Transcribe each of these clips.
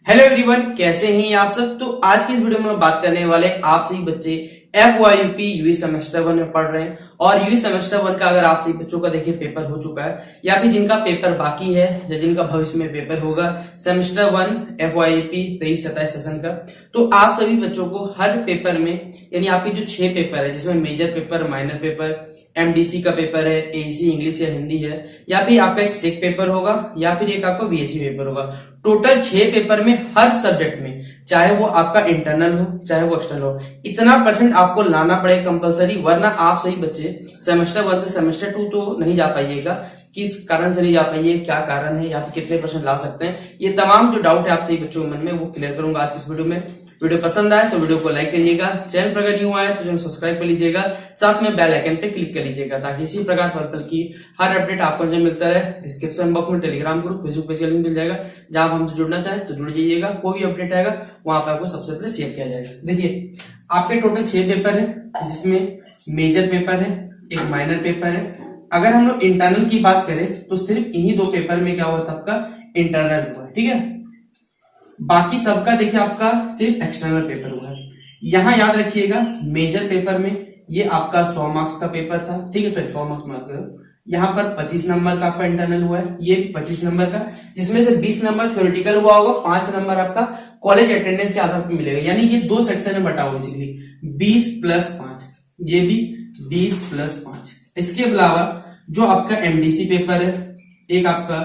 Hello everyone, कैसे हैं आप सब। तो आज की इस वीडियो में हम बात करने वाले आप सभी बच्चे FYUP यूई सेमेस्टर 1 में पढ़ रहे हैं और यूई सेमेस्टर 1 का अगर आप सभी बच्चों का देखिए पेपर हो चुका है या फिर जिनका पेपर बाकी है या जिनका भविष्य में पेपर होगा सेमेस्टर 1 FYUP 23-27 सेशन का, तो आप सभी बच्चों को हर पेपर में यानी आपके जो 6 पेपर है जिसमें major paper, minor paper, MDC का पेपर है, AEC इंग्लिश या हिंदी है, या फिर आपका एक सेक पेपर होगा या फिर एक आपका VSC पेपर होगा। टोटल 6 पेपर में हर सब्जेक्ट में, चाहे वो आपका इंटरनल हो चाहे वो एक्सटर्नल हो, इतना परसेंट आपको लाना पड़ेगा कंपलसरी, वरना आप सही बच्चे सेमेस्टर 1 से सेमेस्टर 2 तो नहीं जा पाइएगा। किस कारण से नहीं जा पाइए, क्या कारण है या फिर कितने परसेंट ला सकते हैं, ये तमाम जो डाउट है आप सही बच्चों के मन में वो क्लियर करूंगा आज की इस वीडियो में। वीडियो पसंद आए तो वीडियो को लाइक करिएगा, चैनल पर अगर न्यू आए तो चैनल सब्सक्राइब कर लीजिएगा, साथ में बेल आइकन पे क्लिक कर लीजिएगा ताकि इसी प्रकार पर्पल की हर अपडेट आपको जो मिलता रहे। डिस्क्रिप्शन बॉक्स में टेलीग्राम ग्रुप, फेसबुक पेज का लिंक मिल जाएगा, जहां आप हमसे जुड़ना चाहे तो जुड़ जाइएगा। कोई भी अपडेट आएगा वहां पर आपको सबसे पहले शेयर किया जाएगा। देखिए आपके टोटल 6 पेपर है जिसमें मेजर पेपर है, एक माइनर पेपर है। अगर हम लोग इंटरनल की बात करें तो सिर्फ इन्हीं 2 पेपर में क्या हुआ था, आपका इंटरनल हुआ, ठीक है। बाकी सबका देखिए आपका सिर्फ एक्सटर्नल पेपर हुआ है। यहां याद रखिएगा मेजर पेपर में ये आपका 100 मार्क्स का पेपर था, ठीक है। सॉरी 100 मार्क्स मार्क करो, यहाँ पर 25 नंबर का आपका इंटरनल हुआ है, ये भी 25 नंबर का, जिसमें से 20 नंबर थ्योरेटिकल हुआ होगा, 5 नंबर आपका कॉलेज अटेंडेंस के आधार पर मिलेगा। यानी ये 2 सेक्शन में बटा हुआ बेसिकली 20+5, ये भी 20+5। इसके अलावा जो आपका MDC पेपर है, एक आपका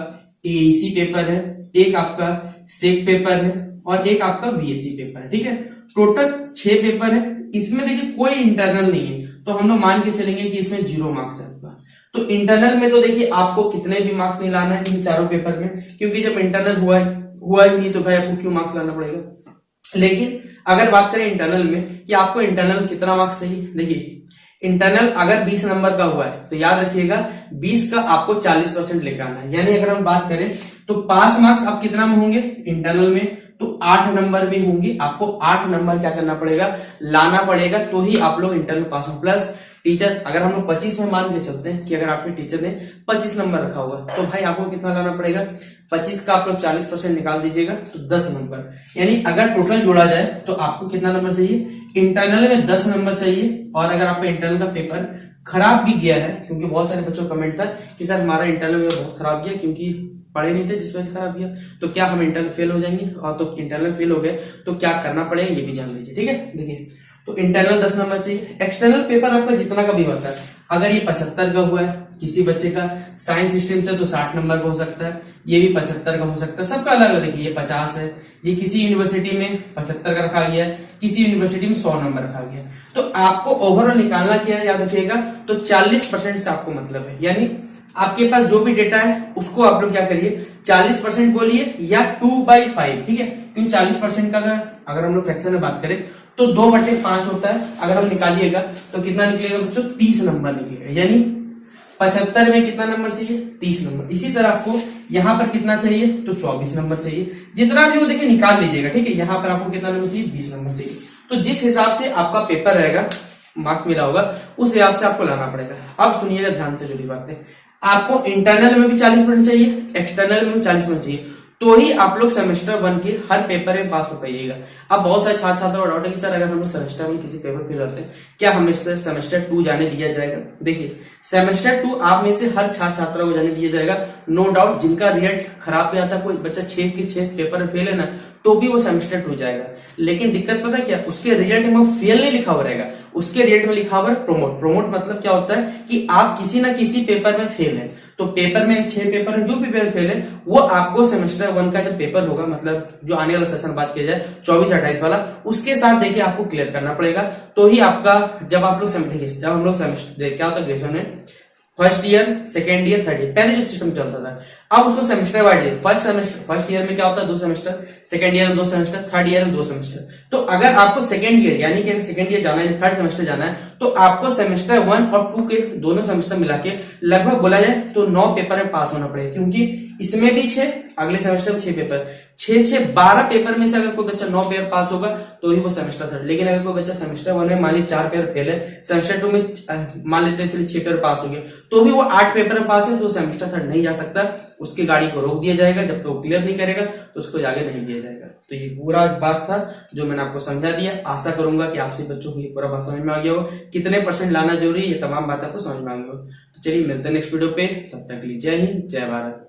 AEC पेपर है, एक आपका सेक पेपर है और एक आपका VSC पेपर है, ठीक है। टोटल 6 पेपर है। इसमें देखिए कोई इंटरनल नहीं है, तो हम लोग मान के चलेंगे कि इसमें 0 मार्क्स है आपका। तो इंटरनल में तो देखिए आपको कितने भी मार्क्स नहीं लाना है इन चारों पेपर में, क्योंकि जब इंटरनल हुआ ही नहीं तो भाई आपको क्यों मार्क्स लाना पड़ेगा। लेकिन अगर बात करें इंटरनल में कि आपको इंटरनल कितना मार्क्स चाहिए, देखिए इंटरनल अगर 20 नंबर का हुआ है तो याद रखिएगा 20 का आपको 40% लेकर आना है। यानी अगर हम बात करें तो पास मार्क्स आप कितना में होंगे इंटरनल में, तो 8 नंबर में होंगे। आपको 8 नंबर क्या करना पड़ेगा, लाना पड़ेगा, तो ही आप लोग इंटरनल पास हो। प्लस टीचर अगर हम लोग 25 में मान के चलते हैं कि अगर आपके टीचर ने 25 नंबर रखा हुआ तो भाई आपको कितना लाना पड़ेगा, 25 का आप लोग 40% निकाल दीजिएगा तो 10 नंबर। यानी अगर टोटल जोड़ा जाए तो आपको कितना नंबर चाहिए, इंटरनल में 10 नंबर चाहिए। और अगर आपका इंटरनल का पेपर खराब भी गया है, क्योंकि बहुत सारे बच्चों का कमेंट था कि सर हमारा इंटरनल में बहुत खराब गया क्योंकि पढ़े नहीं थे जिस वजह से खराब गया, तो क्या हम इंटरनल फेल हो जाएंगे, और तो इंटरनल फेल हो गए तो क्या करना पड़ेगा ये भी जान लीजिए, ठीक है। देखिए तो इंटरनल 10 नंबर चाहिए। एक्सटर्नल पेपर आपका जितना का भी होता है, अगर ये 75 का हुआ है किसी बच्चे का साइंस सिस्टम से तो 60 नंबर का हो सकता है, ये भी 75 का हो सकता है, सबका अलग अलग। देखिए ये 50 है, ये किसी यूनिवर्सिटी में 75 का रखा गया है, किसी यूनिवर्सिटी में 100 नंबर रखा गया है। तो आपको ओवरऑल निकालना क्या है याद रखिएगा, तो 40% से आपको मतलब है। यानी आपके पास जो भी डेटा है उसको आप लोग क्या करिए 40% बोलिए या 2/5, ठीक है। क्योंकि 40% का अगर हम लोग फ्रैक्शन में बात करें तो 2/5 होता है। अगर हम निकालिएगा तो कितना निकलेगा बच्चों, 30 नंबर निकलेगा। यानी 75 में कितना नंबर चाहिए, 30 नंबर। इसी तरह आपको यहाँ पर कितना चाहिए, तो 24 नंबर चाहिए। जितना भी वो देखिए निकाल लीजिएगा, ठीक है। यहाँ पर आपको कितना नंबर चाहिए, 20 नंबर चाहिए। तो जिस हिसाब से आपका पेपर रहेगा, मार्क मिला होगा, उस हिसाब से आपको लाना पड़ेगा। अब सुनिएगा ध्यान से जुड़ी बातें, आपको इंटरनल में भी 40% चाहिए, एक्सटर्नल में भी 40% चाहिए, तो ही आप लोग सेमेस्टर 1 के हर पेपर में पास हो पाइएगा। अब बहुत सारे छात्र छात्रों का डाउट है कि सर अगर हम लोग सेमेस्टर 1 किसी पेपर फेल होते हैं क्या हमें सेमेस्टर 2 जाने दिया जाएगा। देखिए सेमेस्टर 2 आप में से हर छात्र छात्रा को जाने दिया जाएगा, नो डाउट। जिनका रिजल्ट खराब भी आता है, कोई बच्चा 6 के 6 पेपर में फेल है ना, तो भी वो सेमेस्टर 2 जाएगा। लेकिन दिक्कत पता है क्या, उसके रिजल्ट में फेल नहीं लिखा हुआ रहेगा, उसके रिजल्ट में लिखा हुआ है प्रमोट। प्रमोट मतलब क्या होता है कि आप किसी ना किसी पेपर में फेल है, तो पेपर में 6 पेपर में जो भी पेपर फेल है वो आपको सेमेस्टर 1 का जब पेपर होगा, मतलब जो आने वाला सेशन बात किया जाए 24-28 वाला, उसके साथ देखिए आपको क्लियर करना पड़ेगा। तो ही आपका जब आप लोग जब हम लोग सेमेस्टर क्या होता है ग्रेजुएशन में first year, second year, third year, पहले जो सिस्टम चलता था, अब उसको सेमेस्टर वाइज फर्स्ट ईयर में क्या होता है 2 सेमेस्टर, सेकेंड ईयर में 2 सेमेस्टर, थर्ड ईयर में 2 सेमेस्टर। तो अगर आपको सेकेंड ईयर यानी कि सेकेंड ईयर जाना है, थर्ड सेमेस्टर जाना है, तो आपको सेमेस्टर 1 और 2 के दोनों सेमेस्टर मिला के लगभग बोला जाए तो 9 पेपर में पास होना पड़ेगा। क्योंकि इसमें भी 6, अगले सेमेस्टर में 6 पेपर, 6 12 पेपर में से अगर कोई बच्चा 9 पेपर पास होगा तो ही वो सेमेस्टर 3। लेकिन अगर कोई बच्चा सेमेस्टर 1 में मान ली 4 पेपर फेल है, सेमेस्टर 2 में मान लेते हैं चलिए 6 पेपर पास हो गए, तो भी वो 8 पेपर में पास है, तो सेमेस्टर 3 नहीं जा सकता। उसकी गाड़ी को रोक दिया जाएगा, जब तक वो क्लियर नहीं करेगा तो उसको आगे नहीं दिया जाएगा। तो ये पूरा बात था जो मैंने आपको समझा दिया। आशा करूंगा कि आप सभी बच्चों को ये पूरा बात समझ में आ गया हो, कितने % लाना जरूरी है, ये तमाम बात आपको समझ में आ गई हो। तो चलिए मिलते हैं नेक्स्ट वीडियो पे, तब तक के लिए जय हिंद, जय भारत।